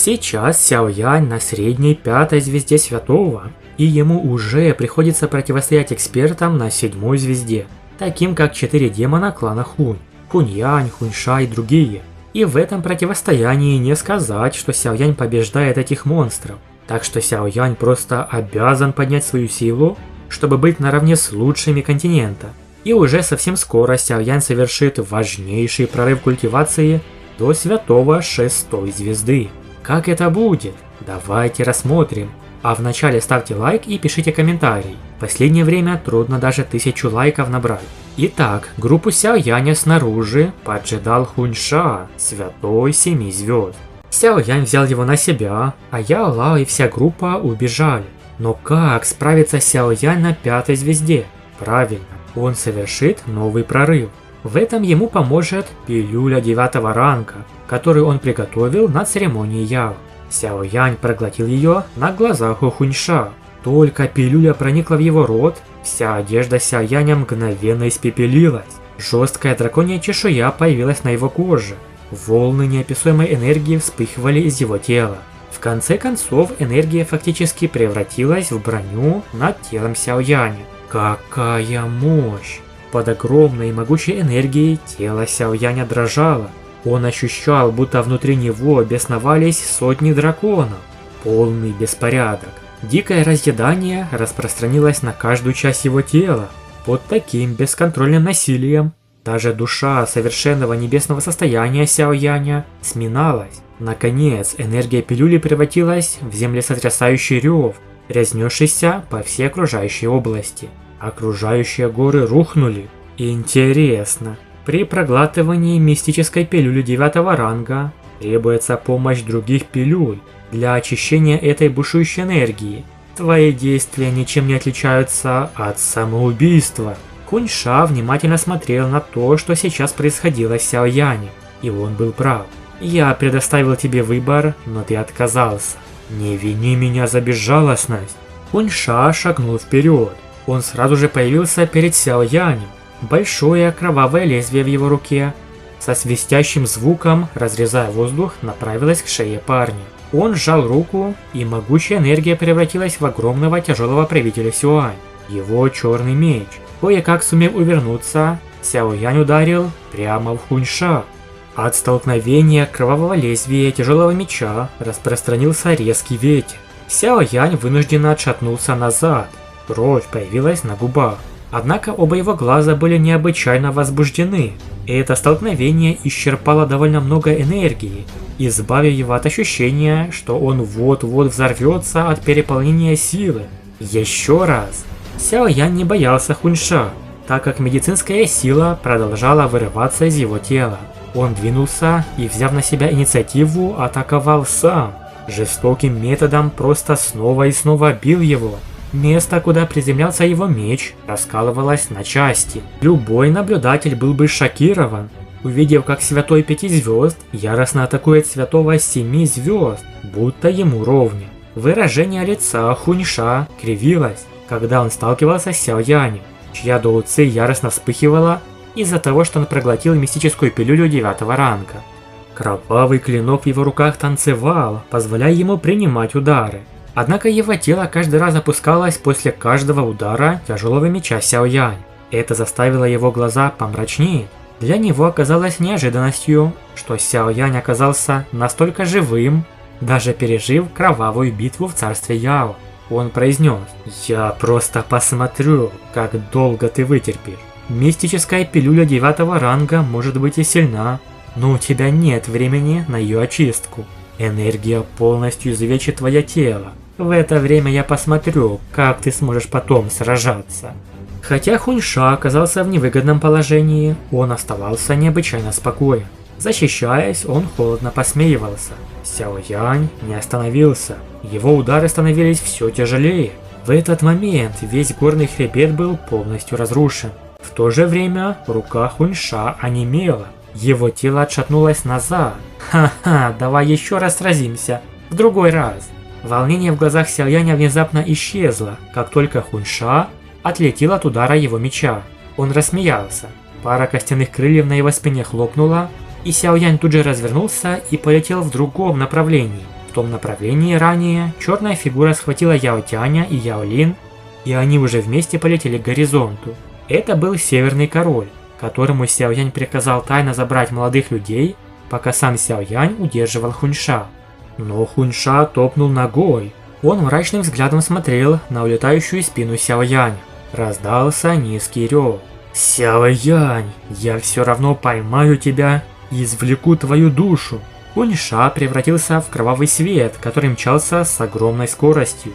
Сейчас Сяо Янь на средней 5-й звезде Святого, и ему уже приходится противостоять экспертам на 7-й звезде, таким как 4 демона клана Хунь, Хунь-Янь, Хунь-Ша и другие. И в этом противостоянии не сказать, что Сяо Янь побеждает этих монстров, так что Сяо Янь просто обязан поднять свою силу, чтобы быть наравне с лучшими континента. И уже совсем скоро Сяо Янь совершит важнейший прорыв культивации до Святого 6-й звезды. Как это будет? Давайте рассмотрим. А вначале ставьте лайк и пишите комментарий. В последнее время трудно даже 1000 лайков набрать. Итак, группу Сяо Яня снаружи поджидал Хунь-Ша, Святой 7 звезд. Сяо Янь взял его на себя, а Яо Лао и вся группа убежали. Но как справится Сяо Янь на 5-й звезде? Правильно, он совершит новый прорыв. В этом ему поможет пилюля 9-го ранга, которую он приготовил на церемонии Яо. Сяо Янь проглотил ее на глазах у Хунь-Ша. Только пилюля проникла в его рот, вся одежда Сяо Яня мгновенно испепелилась. Жесткая драконья чешуя появилась на его коже. Волны неописуемой энергии вспыхивали из его тела. В конце концов, энергия фактически превратилась в броню над телом Сяо Яня. Какая мощь! Под огромной и могучей энергией тело Сяо Яня дрожало. Он ощущал, будто внутри него бесновались сотни драконов. Полный беспорядок. Дикое разъедание распространилось на каждую часть его тела. Под таким бесконтрольным насилием даже душа совершенного небесного состояния Сяо Яня сминалась. Наконец, энергия пилюли превратилась в землесотрясающий рев, разнесшийся по всей окружающей области. Окружающие горы рухнули. Интересно, при проглатывании мистической пилюли 9-го ранга требуется помощь других пилюль для очищения этой бушующей энергии. Твои действия ничем не отличаются от самоубийства. Хунь-Ша внимательно смотрел на то, что сейчас происходило с Сяо Янем, и он был прав. Я предоставил тебе выбор, но ты отказался. Не вини меня за безжалостность. Хунь-Ша шагнул вперед. Он сразу же появился перед Сяо Янем. Большое кровавое лезвие в его руке, со свистящим звуком, разрезая воздух, направилось к шее парня. Он сжал руку, и могучая энергия превратилась в огромного тяжелого правителя Сюань. Его черный меч. Кое-как сумев увернуться, Сяо Янь ударил прямо в Хунь-Ша. От столкновения кровавого лезвия и тяжелого меча распространился резкий ветер. Сяо Янь вынужденно отшатнулся назад. Кровь появилась на губах. Однако оба его глаза были необычайно возбуждены, и это столкновение исчерпало довольно много энергии, избавив его от ощущения, что он вот-вот взорвется от переполнения силы. Еще раз. Сяо Янь не боялся Хунь-Ша, так как медицинская сила продолжала вырываться из его тела. Он двинулся и, взяв на себя инициативу, атаковал сам. Жестоким методом просто снова и снова бил его. Место, куда приземлялся его меч, раскалывалось на части. Любой наблюдатель был бы шокирован, увидев, как Святой 5 звезд яростно атакует Святого 7 звезд, будто ему ровня. Выражение лица Хунь-Ша кривилось, когда он сталкивался с Сяо Янем, чья Доу Ци яростно вспыхивала из-за того, что он проглотил мистическую пилюлю 9-го ранга. Кровавый клинок в его руках танцевал, позволяя ему принимать удары. Однако его тело каждый раз опускалось после каждого удара тяжелого меча Сяо Янь. Это заставило его глаза помрачнее. Для него оказалось неожиданностью, что Сяо Янь оказался настолько живым, даже пережив кровавую битву в царстве Яо. Он произнес: «Я просто посмотрю, как долго ты вытерпишь. Мистическая пилюля 9-го ранга может быть и сильна, но у тебя нет времени на ее очистку. Энергия полностью изувечит твое тело. В это время я посмотрю, как ты сможешь потом сражаться». Хотя Хунь-Ша оказался в невыгодном положении, он оставался необычайно спокоен. Защищаясь, он холодно посмеивался. Сяо Янь не остановился. Его удары становились все тяжелее. В этот момент весь горный хребет был полностью разрушен. В то же время рука Хунь-Ша онемела. Его тело отшатнулось назад. «Ха-ха, давай еще раз сразимся. В другой раз». Волнение в глазах Сяо Яня внезапно исчезло, как только Хунь-Ша отлетел от удара его меча. Он рассмеялся. Пара костяных крыльев на его спине хлопнула, и Сяо Янь тут же развернулся и полетел в другом направлении. В том направлении ранее черная фигура схватила Яо Тяня и Яо Лин, и они уже вместе полетели к горизонту. Это был Северный Король, которому Сяо Янь приказал тайно забрать молодых людей, пока сам Сяо Янь удерживал Хуньша. Но Хуньша топнул ногой. Он мрачным взглядом смотрел на улетающую спину Сяо Яня. Раздался низкий рев. «Сяо Янь, я все равно поймаю тебя и извлеку твою душу!» Хуньша превратился в кровавый свет, который мчался с огромной скоростью.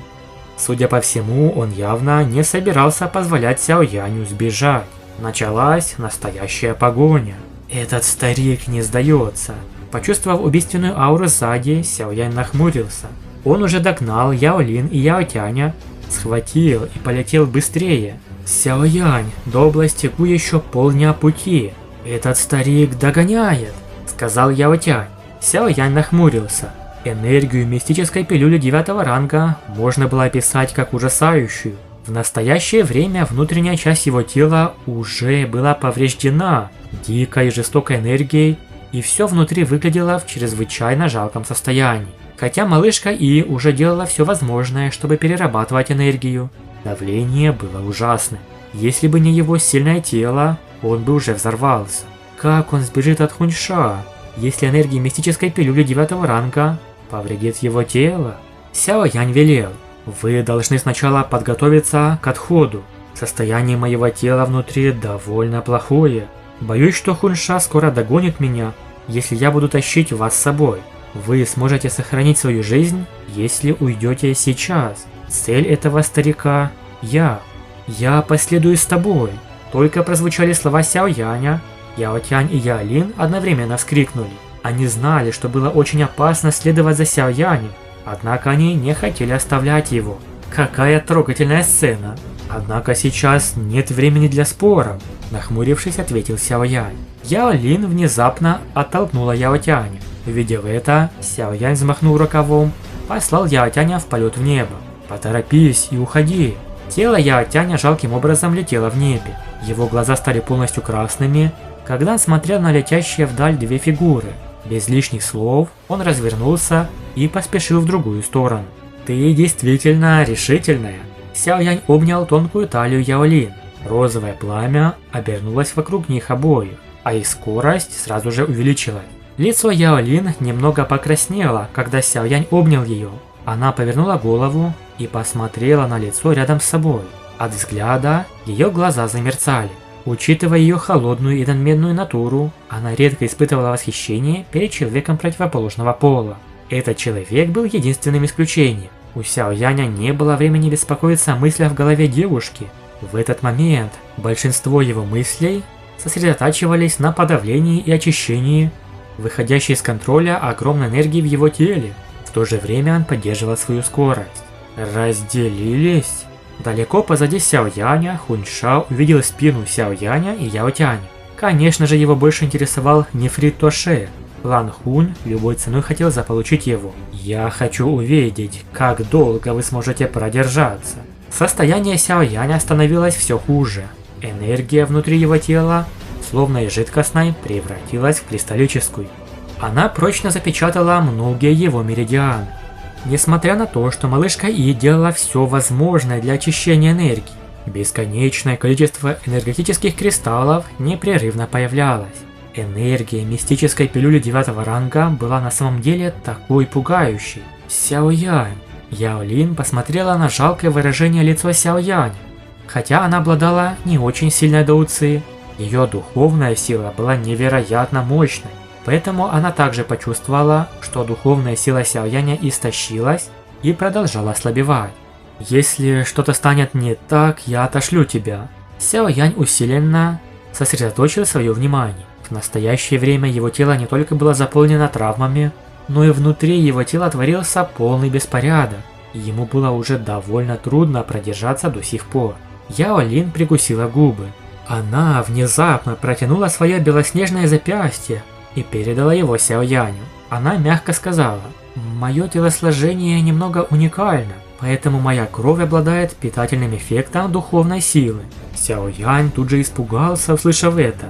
Судя по всему, он явно не собирался позволять Сяо Яню сбежать. Началась настоящая погоня. Этот старик не сдается. Почувствовав убийственную ауру сзади, Сяо Янь нахмурился. Он уже догнал Яо Лин и Яо Тяня, схватил и полетел быстрее. «Сяо Янь, до области Гу еще полдня пути. Этот старик догоняет», — сказал Яо Тянь. Сяо Янь нахмурился. Энергию мистической пилюли 9 ранга можно было описать как ужасающую. В настоящее время внутренняя часть его тела уже была повреждена дикой и жестокой энергией, и все внутри выглядело в чрезвычайно жалком состоянии. Хотя малышка И уже делала все возможное, чтобы перерабатывать энергию, давление было ужасным. Если бы не его сильное тело, он бы уже взорвался. Как он сбежит от Хуньша, если энергия мистической пилюли 9 ранга повредит его тело? Сяо Янь велел: «Вы должны сначала подготовиться к отходу. Состояние моего тела внутри довольно плохое. Боюсь, что Хуньша скоро догонит меня, если я буду тащить вас с собой. Вы сможете сохранить свою жизнь, если уйдете сейчас. Цель этого старика – я. Я последую с тобой». Только прозвучали слова Сяо Яня, Яо Тянь и Яо Лин одновременно вскрикнули. Они знали, что было очень опасно следовать за Сяо Янем, однако они не хотели оставлять его. Какая трогательная сцена! Однако сейчас нет времени для споров, нахмурившись, ответил Сяо Янь. Яо Лин внезапно оттолкнула Яо Тяня. Увидев это, Сяо Янь взмахнул рукавом, послал Яо Тяня в полет в небо. «Поторопись и уходи». Тело Яо Тяня жалким образом летело в небе. Его глаза стали полностью красными, когда он смотрел на летящие вдаль две фигуры. Без лишних слов он развернулся и поспешил в другую сторону. «Ты действительно решительная». Сяо Янь обнял тонкую талию Яо Лин. Розовое пламя обернулось вокруг них обоих, а их скорость сразу же увеличилась. Лицо Яо Лин немного покраснело, когда Сяо Янь обнял ее. Она повернула голову и посмотрела на лицо рядом с собой. От взгляда ее глаза замерцали. Учитывая ее холодную и надменную натуру, она редко испытывала восхищение перед человеком противоположного пола. Этот человек был единственным исключением. У Сяо Яня не было времени беспокоиться о мыслях в голове девушки. В этот момент большинство его мыслей сосредотачивались на подавлении и очищении выходящей из контроля огромной энергии в его теле. В то же время он поддерживал свою скорость. Разделились. Далеко позади Сяо Яня Хуньша увидел спину Сяо Яня и Яо Тяня. Конечно же, его больше интересовал нефрит Тоше. Лан Хунь любой ценой хотел заполучить его. «Я хочу увидеть, как долго вы сможете продержаться». Состояние Сяо Яня становилось все хуже. Энергия внутри его тела, словно из жидкостной, превратилась в кристаллическую. Она прочно запечатала многие его меридианы. Несмотря на то, что малышка И делала все возможное для очищения энергии, бесконечное количество энергетических кристаллов непрерывно появлялось. Энергия мистической пилюли 9 ранга была на самом деле такой пугающей. Сяо Янь. Яо Лин посмотрела на жалкое выражение лица Сяо Яня. Хотя она обладала не очень сильной доуци, ее духовная сила была невероятно мощной. Поэтому она также почувствовала, что духовная сила Сяо Яня истощилась и продолжала ослабевать. «Если что-то станет не так, я отошлю тебя». Сяо Янь усиленно сосредоточил свое внимание. В настоящее время его тело не только было заполнено травмами, но и внутри его тела творился полный беспорядок, и ему было уже довольно трудно продержаться до сих пор. Яо Лин прикусила губы. Она внезапно протянула свое белоснежное запястье и передала его Сяо Яню. Она мягко сказала: «Мое телосложение немного уникально, поэтому моя кровь обладает питательным эффектом духовной силы». Сяо Янь тут же испугался, услышав это.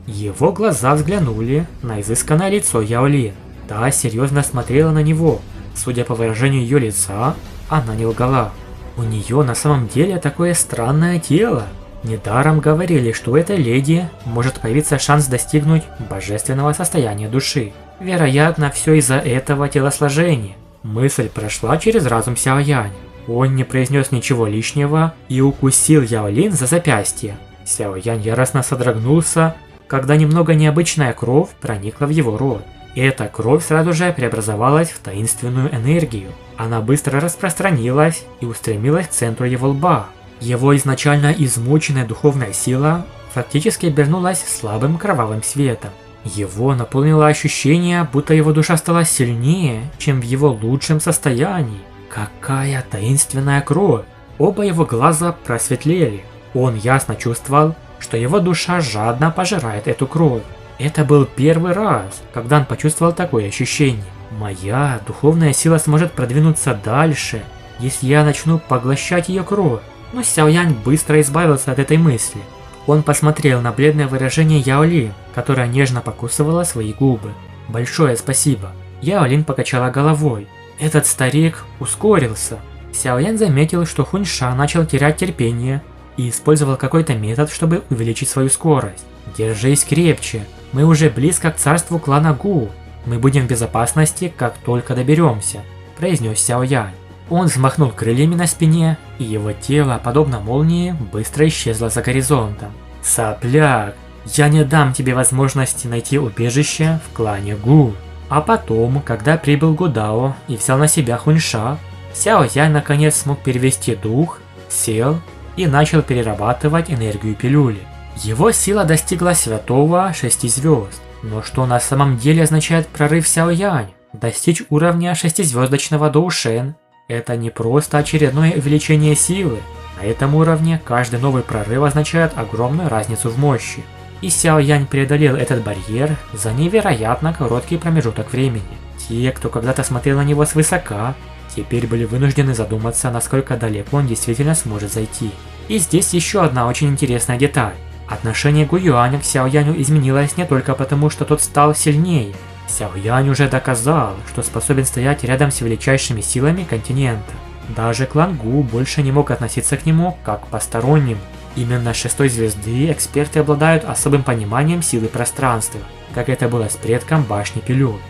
Его глаза взглянули на изысканное лицо Яо Лин. Та серьезно смотрела на него. Судя по выражению ее лица, она не лгала. У нее на самом деле такое странное тело. Недаром говорили, что у этой леди может появиться шанс достигнуть божественного состояния души. Вероятно, все из-за этого телосложения. Мысль прошла через разум Сяо Янь. Он не произнес ничего лишнего и укусил Яо Лин за запястье. Сяо Янь яростно содрогнулся, когда немного необычная кровь проникла в его рот. Эта кровь сразу же преобразовалась в таинственную энергию. Она быстро распространилась и устремилась к центру его лба. Его изначально измученная духовная сила фактически обернулась слабым кровавым светом. Его наполнило ощущение, будто его душа стала сильнее, чем в его лучшем состоянии. Какая таинственная кровь! Оба его глаза просветлели. Он ясно чувствовал, что его душа жадно пожирает эту кровь. Это был первый раз, когда он почувствовал такое ощущение. Моя духовная сила сможет продвинуться дальше, если я начну поглощать ее кровь. Но Сяо Янь быстро избавился от этой мысли. Он посмотрел на бледное выражение Яо Лин, которая нежно покусывала свои губы. «Большое спасибо». Яо Лин покачала головой. Этот старик ускорился. Сяо Янь заметил, что Хуньша начал терять терпение и использовал какой-то метод, чтобы увеличить свою скорость. «Держись крепче, мы уже близко к царству клана Гу. Мы будем в безопасности, как только доберемся», – произнес Сяо Янь. Он взмахнул крыльями на спине, и его тело, подобно молнии, быстро исчезло за горизонтом. «Сопляк, я не дам тебе возможности найти убежище в клане Гу». А потом, когда прибыл Гудао и взял на себя Хуньша, Сяо Янь наконец смог перевести дух, сел и начал перерабатывать энергию пилюли. Его сила достигла святого 6 звезд. Но что на самом деле означает прорыв Сяо Янь? Достичь уровня 6-звездочного Доушен – это не просто очередное увеличение силы. На этом уровне каждый новый прорыв означает огромную разницу в мощи. И Сяо Янь преодолел этот барьер за невероятно короткий промежуток времени. Те, кто когда-то смотрел на него свысока, теперь были вынуждены задуматься, насколько далеко он действительно сможет зайти. И здесь еще одна очень интересная деталь. Отношение Гу Юаня к Сяо Яню изменилось не только потому, что тот стал сильнее. Сяо Янь уже доказал, что способен стоять рядом с величайшими силами континента. Даже клан Гу больше не мог относиться к нему как к постороннему. Именно с 6 звезды эксперты обладают особым пониманием силы пространства, как это было с предком башни Пилюль.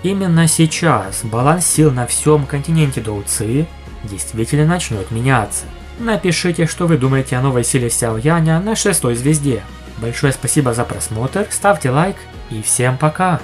Именно сейчас баланс сил на всем континенте Доуци действительно начнет меняться. Напишите, что вы думаете о новой силе Сяо Яня на 6 звезде. Большое спасибо за просмотр, ставьте лайк и всем пока!